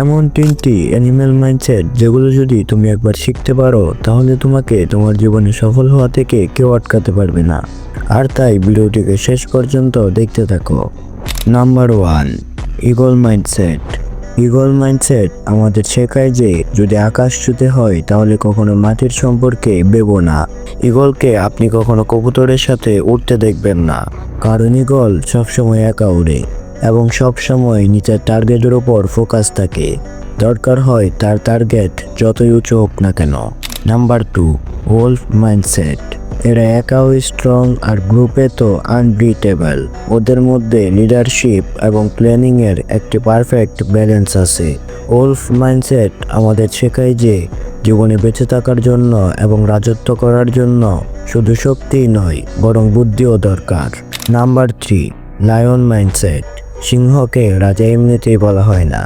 এমন 3টি animal mindset যেগুলো যদি তুমি একবার শিখতে পারো তাহলে তোমাকে তোমার জীবনে সফল হওয়া থেকে কেউ আটকাতে পারবে না। আর তাই ভিডিওটিকে শেষ পর্যন্ত দেখতে থাকো। Number 1, eagle mindset. Eagle mindset আমাদের শেখায় যে যদি আকাশ ছুঁতে হয় তাহলে কখনো মাটির সম্পর্কে ভেবো না। ঈগলকে আপনি কখনো কবুতরের সাথে উঠতে দেখবেন না, কারণ ঈগল সবসময় একা উড়ে এবং সবসময় নিচের টার্গেটের উপর ফোকাস থাকে। দরকার হয় তার টার্গেট যতই উঁচু হোক না কেন। Number 2, wolf mindset. এরা একাও স্ট্রং আর গ্রুপে তো আনবিটেবল। ওদের মধ্যে লিডারশিপ এবং প্ল্যানিংয়ের একটি পারফেক্ট ব্যালেন্স আছে। ওলফ মাইন্ডসেট আমাদের শেখায় যে জীবনে বেঁচে থাকার জন্য এবং রাজত্ব করার জন্য শুধু শক্তিই নয় বরং বুদ্ধিও দরকার। Number 3, lion mindset. সিংহকে রাজা এমনিতেই বলা হয় না,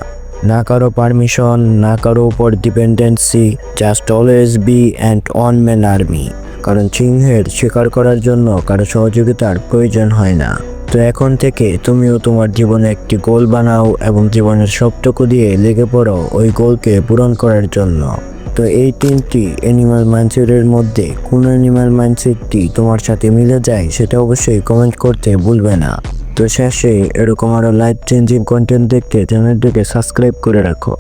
না কারো পারমিশন, না কারো উপর dependency, just always be and one man army. কারণ সিংহের শিকার করার জন্য কারো সহযোগিতার প্রয়োজন হয় না। তো এখন থেকে তুমিও তোমার জীবনে একটি গোল বানাও এবং জীবনের সবটুকু দিয়ে লেগে পড়ো ওই গোলকে পূরণ করার জন্য। তো এই 3টি অ্যানিমাল মাইন্ডসেটের মধ্যে কোন অ্যানিমাল মাইন্ডসেটটি তোমার সাথে মিলে যায় সেটা অবশ্যই কমেন্ট করতে ভুলবে না। তো শেষে এরকম আরও লাইফ চেঞ্জিং কন্টেন্ট দেখতে চ্যানেলটিকে সাবস্ক্রাইব করে রাখো।